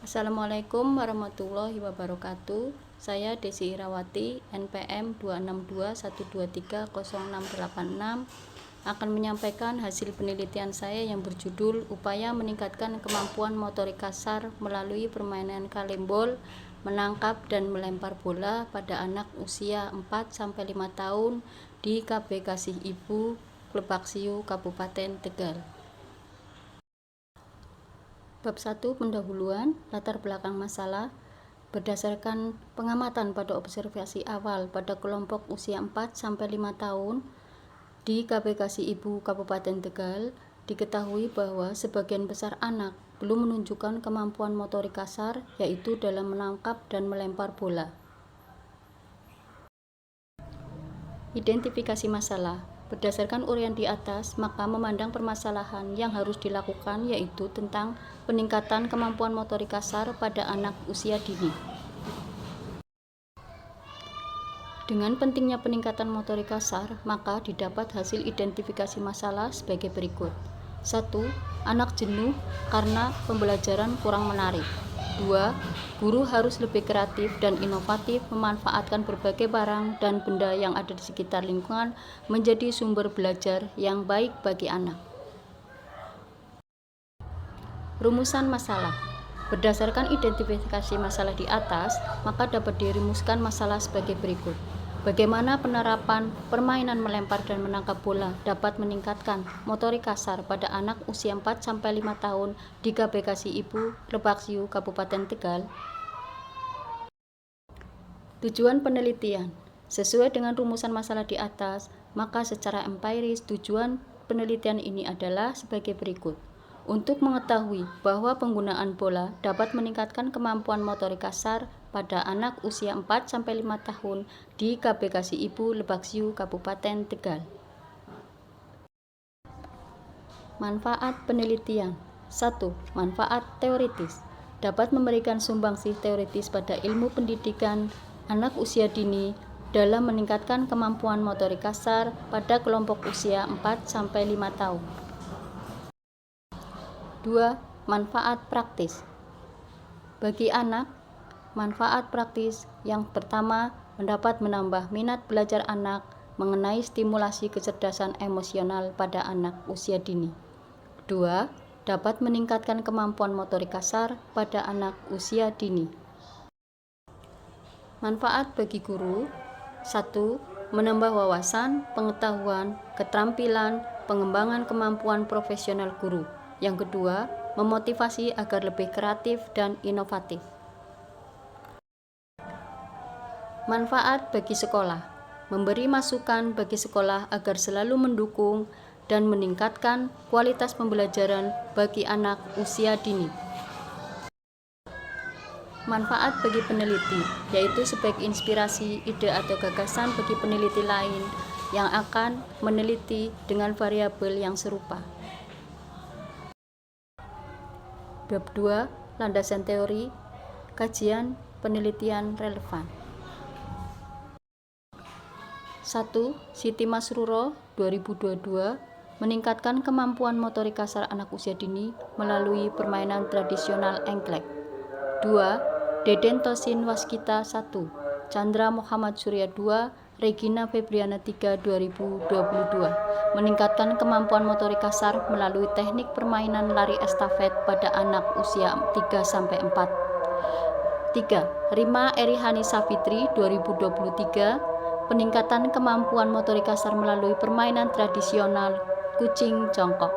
Assalamualaikum warahmatullahi wabarakatuh. Saya Desi Irawati, NPM 262123086, akan menyampaikan hasil penelitian saya yang berjudul Upaya Meningkatkan Kemampuan Motorik Kasar Melalui Permainan Kalembol, Menangkap dan Melempar Bola pada anak usia 4-5 tahun di KB Kasih Ibu, Klepaksiu, Kabupaten Tegal. Bab 1 pendahuluan, latar belakang masalah. Berdasarkan pengamatan pada observasi awal pada kelompok usia 4-5 tahun di KB Kasih Ibu Kabupaten Tegal, diketahui bahwa sebagian besar anak belum menunjukkan kemampuan motorik kasar, yaitu dalam menangkap dan melempar bola. Identifikasi masalah. Berdasarkan uraian di atas, maka memandang permasalahan yang harus dilakukan yaitu tentang peningkatan kemampuan motorik kasar pada anak usia dini. Dengan pentingnya peningkatan motorik kasar, maka didapat hasil identifikasi masalah sebagai berikut. 1. Anak jenuh karena pembelajaran kurang menarik. 2. Guru harus lebih kreatif dan inovatif memanfaatkan berbagai barang dan benda yang ada di sekitar lingkungan menjadi sumber belajar yang baik bagi anak. Rumusan masalah. Berdasarkan identifikasi masalah di atas, maka dapat dirumuskan masalah sebagai berikut. Bagaimana penerapan permainan melempar dan menangkap bola dapat meningkatkan motorik kasar pada anak usia 4-5 tahun di KB Kasih Ibu, Klepaksiu, Kabupaten Tegal? Tujuan penelitian. Sesuai dengan rumusan masalah di atas, maka secara empiris tujuan penelitian ini adalah sebagai berikut. Untuk mengetahui bahwa penggunaan bola dapat meningkatkan kemampuan motorik kasar pada anak usia 4-5 tahun di KB Kasih Ibu, Klepaksiu, Kabupaten Tegal. Manfaat penelitian. 1. Manfaat teoritis. Dapat memberikan sumbangsih teoritis pada ilmu pendidikan anak usia dini dalam meningkatkan kemampuan motorik kasar pada kelompok usia 4-5 tahun. 2. Manfaat praktis. Bagi anak, manfaat praktis yang pertama mendapat menambah minat belajar anak mengenai stimulasi kecerdasan emosional pada anak usia dini. 2. Dapat meningkatkan kemampuan motorik kasar pada anak usia dini. Manfaat bagi guru. 1. Menambah wawasan, pengetahuan, keterampilan, pengembangan kemampuan profesional guru. Yang kedua, memotivasi agar lebih kreatif dan inovatif. Manfaat bagi sekolah. Memberi masukan bagi sekolah agar selalu mendukung dan meningkatkan kualitas pembelajaran bagi anak usia dini. Manfaat bagi peneliti, yaitu sebagai inspirasi, ide atau gagasan bagi peneliti lain yang akan meneliti dengan variabel yang serupa. Bab 2. Landasan teori, kajian penelitian relevan. 1. Siti Masruro 2022 meningkatkan kemampuan motorik kasar anak usia dini melalui permainan tradisional engklek. 2. Deden Tosin Waskita 1, Chandra Muhammad Surya 2, Regina Febriana 3 2022 meningkatkan kemampuan motorik kasar melalui teknik permainan lari estafet pada anak usia 3-4. 3. Rima Erihani Safitri 2023 peningkatan kemampuan motorik kasar melalui permainan tradisional kucing jongkok.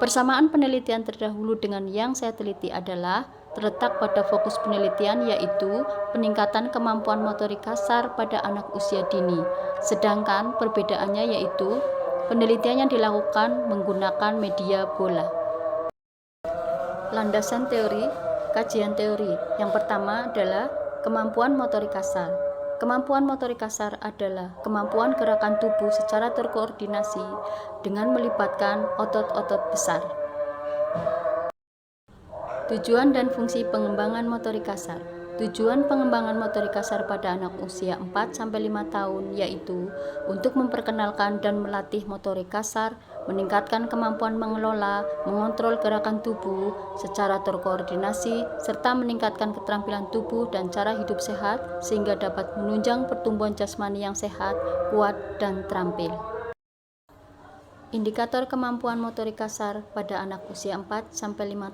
Persamaan penelitian terdahulu dengan yang saya teliti adalah terletak pada fokus penelitian, yaitu peningkatan kemampuan motorik kasar pada anak usia dini. Sedangkan perbedaannya yaitu penelitian yang dilakukan menggunakan media bola. Landasan teori, kajian teori. Yang pertama adalah kemampuan motorik kasar. Kemampuan motorik kasar adalah kemampuan gerakan tubuh secara terkoordinasi dengan melibatkan otot-otot besar. Tujuan dan fungsi pengembangan motorik kasar. Tujuan pengembangan motorik kasar pada anak usia 4-5 tahun yaitu untuk memperkenalkan dan melatih motorik kasar meningkatkan kemampuan mengelola, mengontrol gerakan tubuh secara terkoordinasi, serta meningkatkan keterampilan tubuh dan cara hidup sehat sehingga dapat menunjang pertumbuhan jasmani yang sehat, kuat, dan terampil. Indikator kemampuan motorik kasar pada anak usia 4-5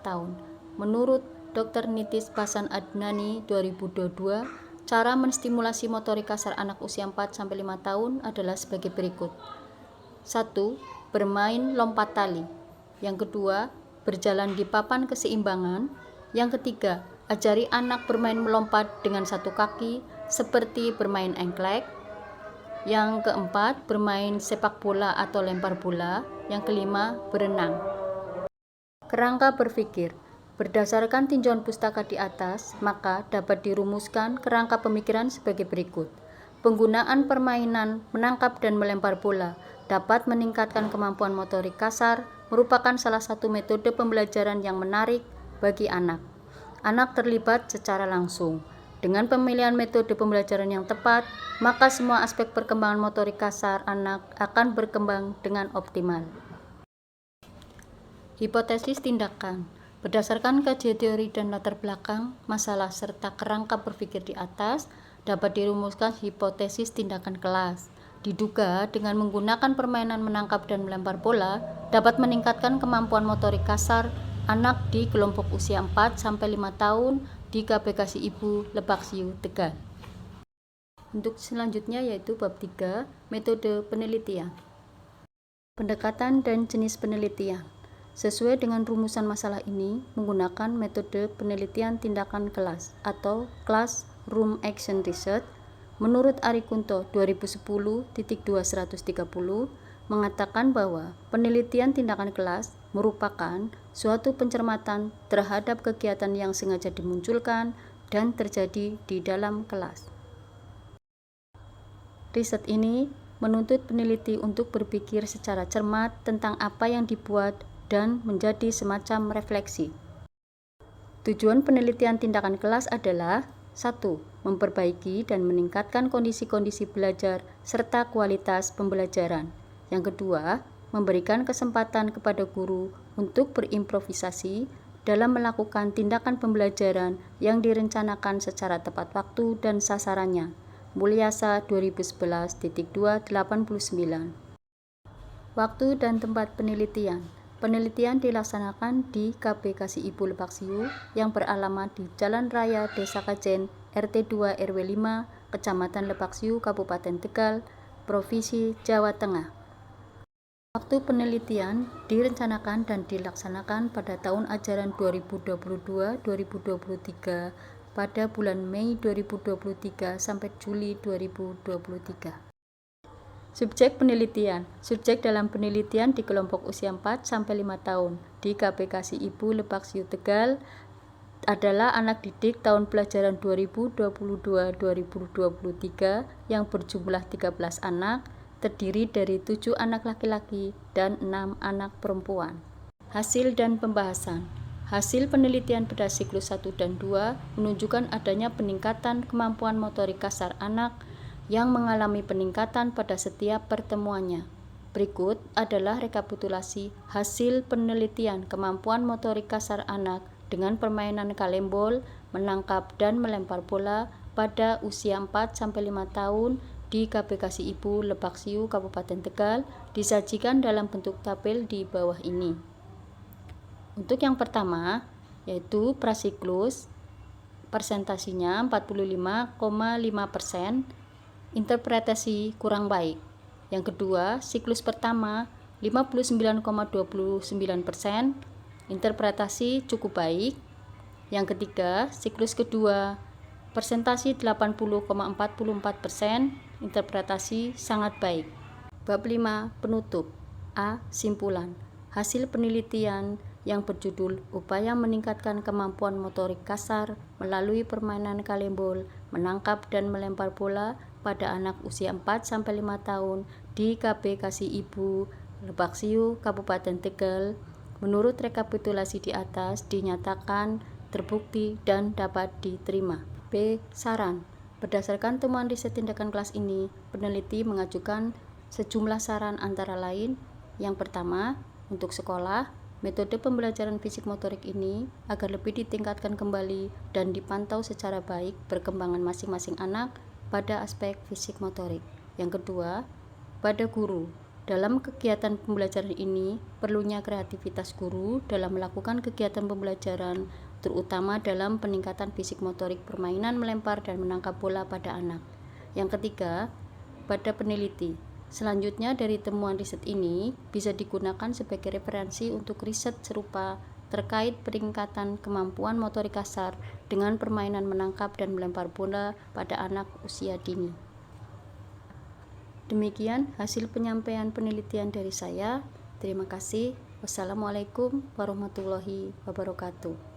tahun. Menurut Dr. Nitis Basan Adnani 2022, cara menstimulasi motorik kasar anak usia 4-5 tahun adalah sebagai berikut. 1. Bermain lompat tali. Yang kedua, berjalan di papan keseimbangan. Yang ketiga, ajari anak bermain melompat dengan satu kaki seperti bermain engklek. Yang keempat, bermain sepak bola atau lempar bola. Yang kelima, berenang. Kerangka berpikir. Berdasarkan tinjauan pustaka di atas, maka dapat dirumuskan kerangka pemikiran sebagai berikut. Penggunaan permainan menangkap dan melempar bola dapat meningkatkan kemampuan motorik kasar, merupakan salah satu metode pembelajaran yang menarik bagi anak. Anak terlibat secara langsung. Dengan pemilihan metode pembelajaran yang tepat, maka semua aspek perkembangan motorik kasar anak akan berkembang dengan optimal. Hipotesis tindakan. Berdasarkan kajian teori dan latar belakang masalah serta kerangka berpikir di atas, dapat dirumuskan hipotesis tindakan kelas. Diduga dengan menggunakan permainan menangkap dan melempar bola dapat meningkatkan kemampuan motorik kasar anak di kelompok usia 4-5 tahun di KPKSI Ibu Lebak Siu, Tegal. Untuk selanjutnya yaitu bab 3, metode penelitian. Pendekatan dan jenis penelitian. Sesuai dengan rumusan masalah ini, menggunakan metode penelitian tindakan kelas atau Classroom Action Research, menurut Ari Kunto 2010.230 mengatakan bahwa penelitian tindakan kelas merupakan suatu pencermatan terhadap kegiatan yang sengaja dimunculkan dan terjadi di dalam kelas. Riset ini menuntut peneliti untuk berpikir secara cermat tentang apa yang dibuat dan menjadi semacam refleksi. Tujuan penelitian tindakan kelas adalah 1. Memperbaiki dan meningkatkan kondisi-kondisi belajar serta kualitas pembelajaran. Yang kedua, memberikan kesempatan kepada guru untuk berimprovisasi dalam melakukan tindakan pembelajaran yang direncanakan secara tepat waktu dan sasarannya. Mulyasa 2011.289. Waktu dan tempat penelitian. Penelitian dilaksanakan di KPKSI Ibu Lebak Siu yang beralamat di Jalan Raya Desa Kajen, RT 2 RW 5, Kecamatan Lebak Siu, Kabupaten Tegal, Provinsi Jawa Tengah. Waktu penelitian direncanakan dan dilaksanakan pada tahun ajaran 2022-2023 pada bulan Mei 2023 sampai Juli 2023. Subjek penelitian. Subjek dalam penelitian di kelompok usia 4-5 tahun di KPKSI Ibu Lebak Siu, Tegal adalah anak didik tahun pelajaran 2022-2023 yang berjumlah 13 anak, terdiri dari 7 anak laki-laki dan 6 anak perempuan. Hasil dan pembahasan. Hasil penelitian pada siklus 1 dan 2 menunjukkan adanya peningkatan kemampuan motorik kasar anak yang mengalami peningkatan pada setiap pertemuannya. Berikut adalah rekapitulasi hasil penelitian kemampuan motorik kasar anak dengan permainan kalembol, menangkap dan melempar bola pada usia 4-5 tahun di KPKSI Ibu Lebak Siu, Kabupaten Tegal, disajikan dalam bentuk tabel di bawah ini. Untuk yang pertama, yaitu prasiklus, persentasinya 45,5%, interpretasi kurang baik. Yang kedua, siklus pertama 59,29%, interpretasi cukup baik. Yang ketiga, siklus kedua persentasi 80,44%, interpretasi sangat baik. Bab 5, penutup. A. Simpulan. Hasil penelitian yang berjudul Upaya Meningkatkan Kemampuan Motorik Kasar melalui Permainan Kalembol, Menangkap dan Melempar Bola pada anak usia 4-5 tahun di KPKSI Ibu Lebak Siu, Kabupaten Tegal, menurut rekapitulasi di atas dinyatakan terbukti dan dapat diterima. B. Saran. Berdasarkan temuan riset tindakan kelas ini, peneliti mengajukan sejumlah saran antara lain Yang pertama, untuk sekolah, metode pembelajaran fisik motorik ini agar lebih ditingkatkan kembali dan dipantau secara baik perkembangan masing-masing anak pada aspek fisik motorik. Yang kedua, pada guru. Dalam kegiatan pembelajaran ini, perlunya kreativitas guru dalam melakukan kegiatan pembelajaran, terutama dalam peningkatan fisik motorik permainan melempar dan menangkap bola pada anak. Yang ketiga, pada peneliti. Selanjutnya, dari temuan riset ini bisa digunakan sebagai referensi untuk riset serupa terkait peningkatan kemampuan motorik kasar dengan permainan menangkap dan melempar bola pada anak usia dini. Demikian hasil penyampaian penelitian dari saya. Terima kasih. Wassalamualaikum warahmatullahi wabarakatuh.